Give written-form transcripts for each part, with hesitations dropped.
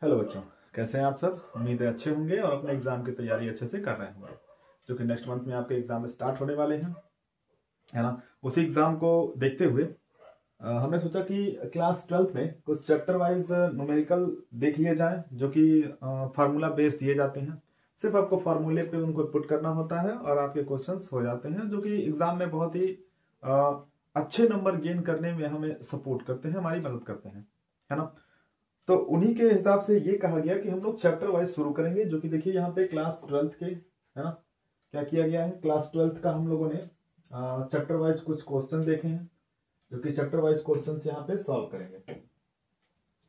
Hello बच्चों, कैसे हैं आप सब। उम्मीद है अच्छे होंगे और अपने एग्जाम की तैयारी अच्छे से कर रहे होंगे, जो कि नेक्स्ट मंथ में आपके एग्जाम स्टार्ट होने वाले हैं, है ना। उसी एग्जाम को देखते हुए हमने सोचा कि क्लास 12th में कुछ चैप्टर वाइज न्यूमेरिकल देख लिए जाए, जो कि फार्मूला बेस्ड दिए जाते हैं। सिर्फ आपको फार्मूले पे उनको पुट करना होता है और आपके क्वेश्चंस हो जाते हैं, जो कि एग्जाम में बहुत ही अच्छे नंबर गेन करने में हमें सपोर्ट करते हैं, हमारी मदद करते हैं, है ना। तो उन्हीं के हिसाब से ये कहा गया कि हम लोग चैप्टर वाइज शुरू करेंगे, जो कि देखिए यहाँ पे क्लास 12th के, है ना, क्या किया गया है। क्लास 12th का हम लोगों ने चैप्टर वाइज कुछ क्वेश्चन देखे हैं, जो कि चैप्टर वाइज क्वेश्चन यहाँ पे सॉल्व करेंगे,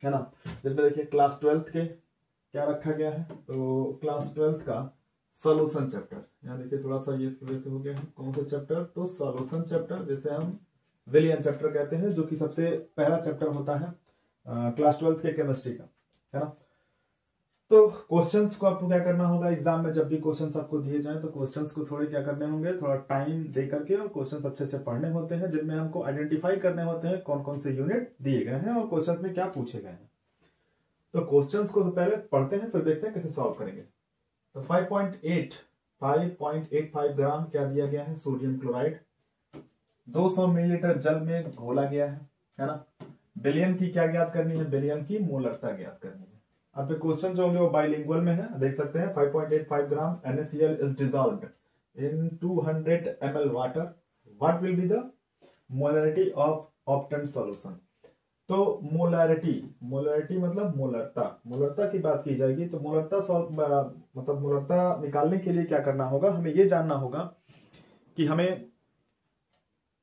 है ना। जिसमें देखिए क्लास 12th के क्या रखा गया है, तो क्लास 12th का सॉल्यूशन चैप्टर, यहाँ देखिए थोड़ा सा ये इसकी वजह से हो गया है। कौन सा चैप्टर, तो सॉल्यूशन चैप्टर, जैसे हम विलियन चैप्टर कहते हैं, जो कि सबसे पहला चैप्टर होता है क्लास 12th के केमिस्ट्री का, है ना। तो क्वेश्चंस को आपको क्या करना होगा, एग्जाम में जब भी क्वेश्चंस आपको दिए जाएं तो क्वेश्चंस को थोड़े क्या करने होंगे, थोड़ा टाइम दे करके, और क्वेश्चंस अच्छे से पढ़ने होते हैं, जिनमें हमको आइडेंटिफाई करने होते हैं कौन कौन से यूनिट दिए गए हैं और क्वेश्चंस में क्या पूछे गए हैं। तो क्वेश्चंस को पहले पढ़ते हैं, फिर देखते हैं कैसे सॉल्व करेंगे। तो 5.85 ग्राम क्या दिया गया है, सोडियम क्लोराइड 200 मिलीलीटर जल में घोला गया है ना। बिलियन की क्या ज्ञात करनी है, बिलियन की मोलरता ज्ञात करनी है। अब क्वेश्चन जो होंगे वो बाइलिंगुअल में है, देख सकते हैं। 5.85 ग्राम NaCl is dissolved in 200 ml water, what will be the molarity of obtained solution. तो मोलरिटी मतलब मोलरता की बात की जाएगी। तो मतलब मोलरता निकालने के लिए क्या करना होगा, हमें ये जानना होगा कि हमें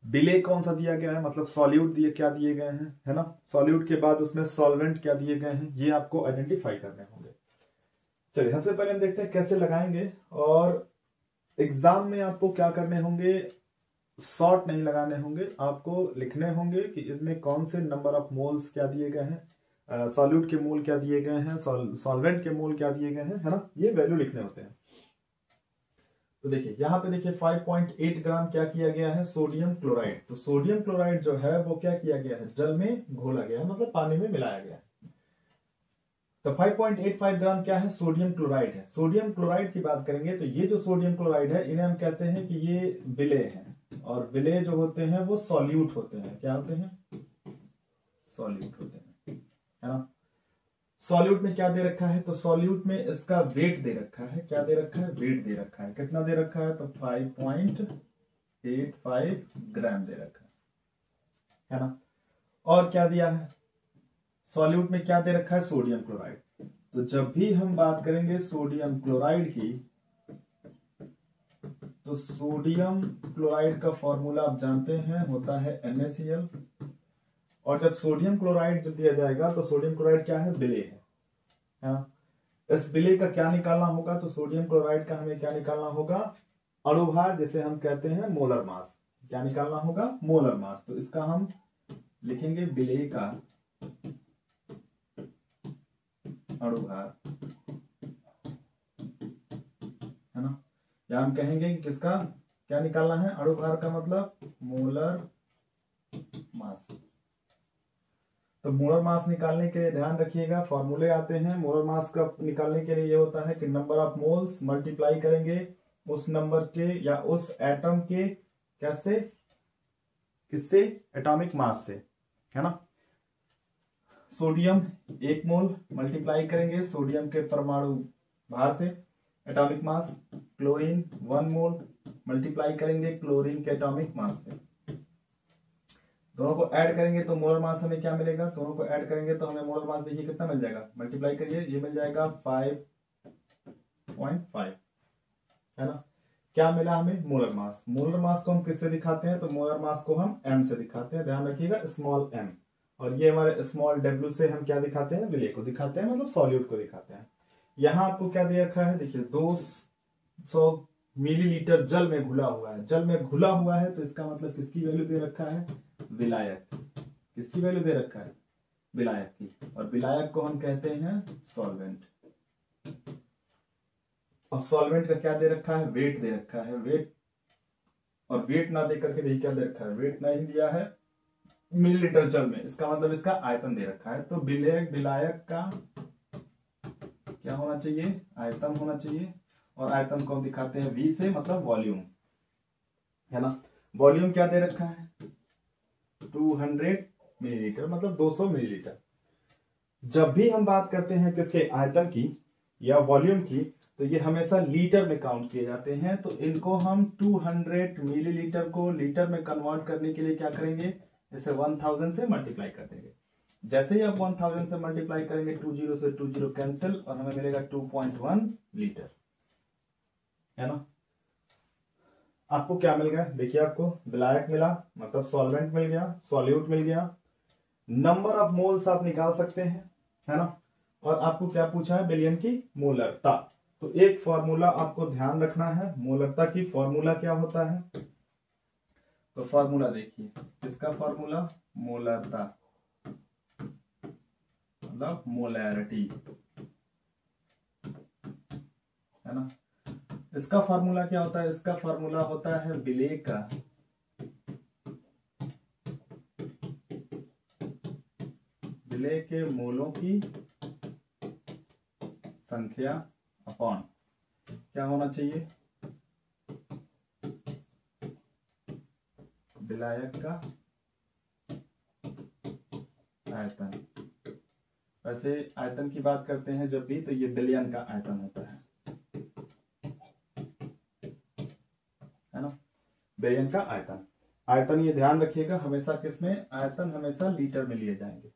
बिले कौन सा दिया गया है, मतलब सॉल्यूट क्या दिए गए हैं, है ना। सॉल्यूट के बाद उसमें सॉल्वेंट क्या दिए गए हैं, ये आपको आइडेंटिफाई करने होंगे। चलिए सबसे पहले हम देखते हैं कैसे लगाएंगे। और एग्जाम में आपको क्या करने होंगे, शॉर्ट नहीं लगाने होंगे, आपको लिखने होंगे कि इसमें कौन से नंबर ऑफ मोल्स क्या दिए गए हैं, सॉल्यूट के मोल क्या दिए गए हैं, सॉल्वेंट के मोल क्या दिए गए हैं, है ना। ये वैल्यू लिखने होते हैं। तो देखिए यहाँ पे देखिए 5.8 ग्राम क्या किया गया है, सोडियम क्लोराइड। तो सोडियम क्लोराइड जो है वो क्या किया गया है, जल में घोला गया है, मतलब पानी में मिलाया गया है। तो 5.85 ग्राम क्या है, सोडियम क्लोराइड है। सोडियम क्लोराइड की बात करेंगे तो ये जो सोडियम क्लोराइड है, इन्हें हम कहते हैं कि ये विलेय हैं, और विलेय जो होते हैं वो सॉल्यूट होते हैं। क्या होते हैं, सॉल्यूट होते हैं, है ना। सॉल्यूट में क्या दे रखा है, तो सॉल्यूट में इसका वेट दे रखा है। क्या दे रखा है, वेट दे रखा है। कितना दे रखा है, तो 5.85 ग्राम दे रखा है ना। और क्या दिया है, सॉल्यूट में क्या दे रखा है, सोडियम क्लोराइड। तो जब भी हम बात करेंगे सोडियम क्लोराइड की, तो सोडियम क्लोराइड का फॉर्मूला आप जानते हैं, होता है NaCl। और जब सोडियम क्लोराइड जब दिया जाएगा तो सोडियम क्लोराइड क्या है, विलेय है ना। इस विलेय का क्या निकालना होगा, तो सोडियम क्लोराइड का हमें क्या निकालना होगा, अणुभार, जिसे हम कहते हैं मोलर मास। क्या निकालना होगा, मोलर मास। तो इसका हम लिखेंगे विलेय का अणुभार, है ना। या हम कहेंगे कि किसका क्या निकालना है, अणुभार का मतलब मोलर मास। तो मोलर मास निकालने के लिए ध्यान रखिएगा, फॉर्मूले आते हैं। मोलर मास का निकालने के लिए ये होता है कि नंबर ऑफ मोल्स मल्टीप्लाई करेंगे उस नंबर के या उस एटम के, कैसे, किससे, एटॉमिक मास से, है ना। सोडियम 1 मोल मल्टीप्लाई करेंगे सोडियम के परमाणु भार से, एटॉमिक मास। क्लोरीन 1 मोल मल्टीप्लाई करेंगे क्लोरीन के एटॉमिक मास से। दोनों को ऐड करेंगे तो मोलर मास हमें क्या मिलेगा, दोनों को ऐड करेंगे तो हमें मोलर मास देखिए कितना मिल जाएगा, मल्टीप्लाई करिए, ये मिल जाएगा 5.5, है ना। क्या मिला हमें, मोलर मास। मोलर मास को हम किससे दिखाते हैं, तो मोलर मास को हम m से दिखाते हैं, ध्यान रखिएगा, स्मॉल m। और ये हमारे स्मॉल w से हम क्या दिखाते हैं, विलेय को दिखाते हैं, मतलब सॉल्यूट को दिखाते हैं। यहाँ आपको क्या दे रखा है, देखिए 200 मिलीलीटर जल में घुला हुआ है। जल में घुला हुआ है तो इसका मतलब किसकी वैल्यू दे रखा है, विलायक। किसकी वैल्यू दे रखा है, विलायक की। और विलायक को हम कहते हैं सॉल्वेंट। और सॉल्वेंट का क्या दे रखा है, वेट दे रखा है, वेट। और वेट ना दे करके देखिए क्या दे रखा है, वेट नहीं दिया है मिलीलीटर जल में, इसका मतलब इसका आयतन दे रखा है। तो विलायक का क्या होना चाहिए, आयतन होना चाहिए। और आयतन को हम दिखाते हैं V से, मतलब वॉल्यूम, है ना। वॉल्यूम क्या दे रखा है, 200 मिलीलीटर, मतलब 200 मिलीलीटर। जब भी हम बात करते हैं किसके, आयतन की या वॉल्यूम की, तो ये हमेशा लीटर में काउंट किए जाते हैं। तो इनको हम 200 मिलीलीटर को लीटर में कन्वर्ट करने के लिए क्या करेंगे, इसे 1000 से मल्टीप्लाई कर देंगे। जैसे ही आप 1000 से मल्टीप्लाई करेंगे, 20 से 20 कैंसिल, और हमें मिलेगा 2.1 लीटर, है ना। आपको क्या मिल गया, देखिए आपको विलायक मिला, मतलब सॉल्वेंट मिल गया, सॉल्यूट मिल गया। नंबर ऑफ मोल्स आप निकाल सकते हैं, है ना। और आपको क्या पूछा है, विलयन की मोलरता। तो एक फॉर्मूला आपको ध्यान रखना है, मोलरता की फॉर्मूला क्या होता है। तो फॉर्मूला देखिए, इसका फॉर्मूला मोलरता, मतलब मोलैरिटी, है ना। इसका फॉर्मूला क्या होता है, इसका फॉर्मूला होता है विलेय का, विलेय के मोलों की संख्या अपॉन क्या होना चाहिए, विलायक का आयतन। वैसे आयतन की बात करते हैं जब भी, तो ये विलयन का आयतन होता है ना, विलयन का आयतन। आयतन ये ध्यान रखिएगा हमेशा किसमें, आयतन हमेशा लीटर में लिए जाएंगे।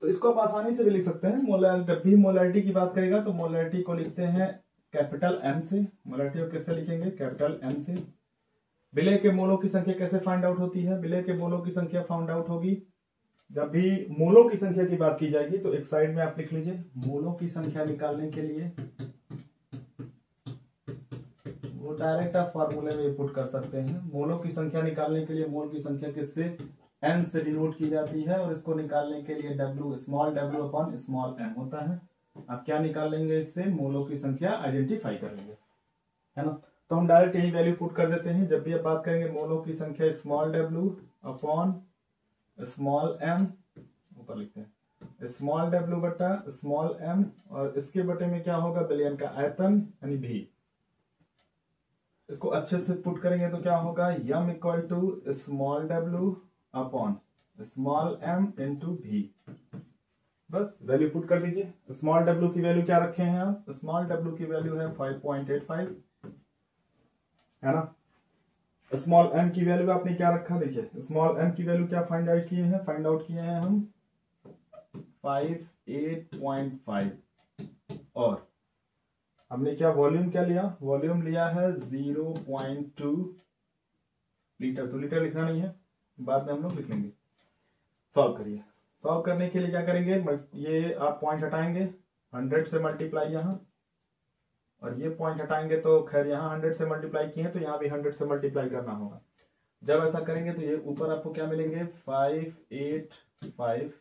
तो इसको आप आसानी से भी लिख सकते हैं। मोलर, जब भी मोलैरिटी की बात करेगा तो मोलैरिटी को लिखते हैं कैपिटल एम से। मोलैरिटी को कैसे लिखेंगे, कैपिटल एम से। विलेय के मोलों की संख्या कैसे फाइंड आउट होती है, विलेय के मोलों की संख्या फाइंड आउट होगी, जब भी मोलों की संख्या की बात की जाएगी तो एक साइड में आप लिख लीजिए, मोलों की संख्या निकालने के लिए वो डायरेक्ट आप फॉर्मूले में पुट कर सकते हैं। मोलों की संख्या निकालने के लिए मोल की संख्या किससे, एन से डिनोट की जाती है, और इसको निकालने के लिए W, small W upon small M होता है। आप क्या निकाल लेंगे, इससे मोलों की संख्या आइडेंटिफाई कर लेंगे, है ना। तो हम डायरेक्ट यही वैल्यू पुट कर देते हैं। जब भी आप बात करेंगे मोलों की संख्या, small W upon small M, ऊपर लिखते हैं स्मॉल डब्ल्यू बटा स्मॉल एम, और इसके बटे में क्या होगा, विलयन का आयतन यानी भी। इसको अच्छे से पुट करेंगे तो क्या होगा, M equal to small W upon small M into B. बस वैल्यू पुट कर दीजिए। स्मॉल डब्ल्यू की वैल्यू क्या रखे हैं आप, स्मॉल डब्ल्यू की वैल्यू है 5.85, है ना। स्मॉल एम की वैल्यू आपने क्या रखा, देखिए स्मॉल एम की वैल्यू क्या फाइंड आउट किए हैं, फाइंड आउट किए हैं हम 58.5, और हमने क्या वॉल्यूम क्या लिया, वॉल्यूम लिया है 0.2 लीटर। तो लीटर लिखना नहीं है, बाद में हम लोग लिख लेंगे। सॉल्व करिए। सॉल्व करने के लिए क्या करेंगे, ये आप पॉइंट हटाएंगे, 100 से मल्टीप्लाई यहाँ, और ये पॉइंट हटाएंगे तो खैर यहाँ 100 से मल्टीप्लाई किए तो यहाँ भी 100 से मल्टीप्लाई करना होगा। जब ऐसा करेंगे तो ये ऊपर आपको क्या मिलेंगे, 585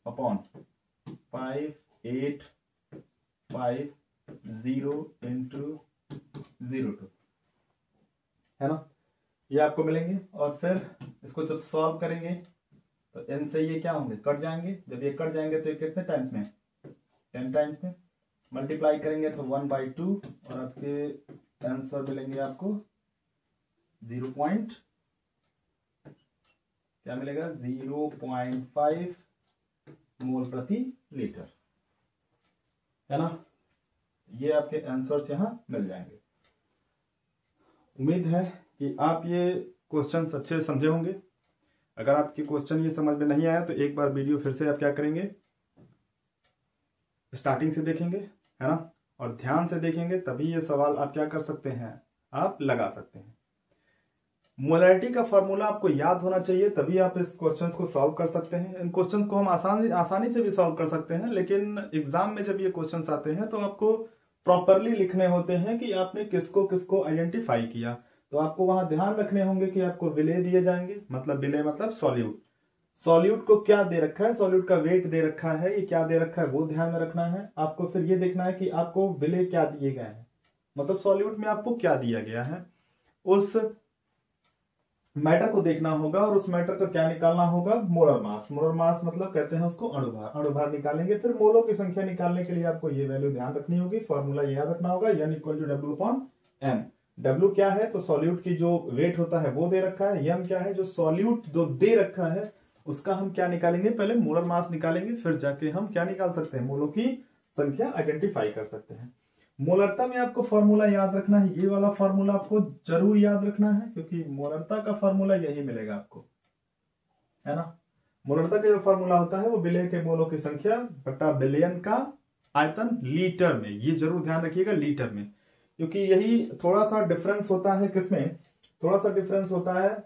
अपॉन 5850 इंटू 02, है ना, ये आपको मिलेंगे। और फिर इसको जब सॉल्व करेंगे तो n से ये क्या होंगे, कट जाएंगे। जब ये कट जाएंगे तो ये कितने टाइम्स में, 10 टाइम्स में। मल्टीप्लाई करेंगे तो 1/2, और आपके आंसर मिलेंगे आपको 0. क्या मिलेगा, 0.5 मोल प्रति लीटर, है ना। ये आपके आंसर्स यहां मिल जाएंगे। उम्मीद है कि आप ये क्वेश्चन अच्छे समझे होंगे। अगर आपके क्वेश्चन ये समझ में नहीं आया तो एक बार वीडियो फिर से आप क्या करेंगे, स्टार्टिंग से देखेंगे, है ना, और ध्यान से देखेंगे, तभी ये सवाल आप क्या कर सकते हैं, आप लगा सकते हैं। मोलैरिटी का फॉर्मूला आपको याद होना चाहिए, तभी आप इस क्वेश्चंस को सॉल्व कर सकते हैं। इन क्वेश्चंस को हम आसानी से भी सॉल्व कर सकते हैं, लेकिन एग्जाम में जब ये क्वेश्चंस आते हैं तो आपको प्रॉपरली लिखने होते हैं कि आपने किसको किसको आइडेंटिफाई किया। तो आपको वहां ध्यान रखने होंगे कि आपको विलेय दिए जाएंगे, मतलब विलेय मतलब सॉल्यूट। सॉल्यूट को क्या दे रखा है, सॉल्यूट का वेट दे रखा है, ये क्या दे रखा है वो ध्यान में रखना है आपको। फिर ये देखना है कि आपको विलेय क्या दिए गए हैं, मतलब सॉल्यूट में आपको क्या दिया गया है, उस मैटर को देखना होगा और उस मैटर का क्या निकालना होगा, मोलर मास। मोलर मास मतलब कहते हैं उसको अणुभार। अणुभार निकालेंगे, फिर मोलों की संख्या निकालने के लिए आपको ये वैल्यू ध्यान रखनी होगी, फॉर्मूला याद रखना होगा, N equal to W upon M. W क्या है, तो सॉल्यूट की जो वेट होता है वो दे रखा है। एम क्या है, जो सॉल्यूट जो दे रखा है उसका हम क्या निकालेंगे, पहले मोलर मास निकालेंगे, फिर जाके हम क्या निकाल सकते हैं, मोलों की संख्या आइडेंटिफाई कर सकते हैं। मोलरता में आपको फॉर्मूला याद रखना है, ये वाला फॉर्मूला आपको जरूर याद रखना है, क्योंकि मोलरता का फॉर्मूला यही मिलेगा आपको, है ना। मोलरता का जो फॉर्मूला होता है वो विलेय के मोलों की संख्या बटा बिलियन का आयतन लीटर में। ये जरूर ध्यान रखिएगा, लीटर में, क्योंकि यही थोड़ा सा डिफरेंस होता है किसमें, थोड़ा सा डिफरेंस होता है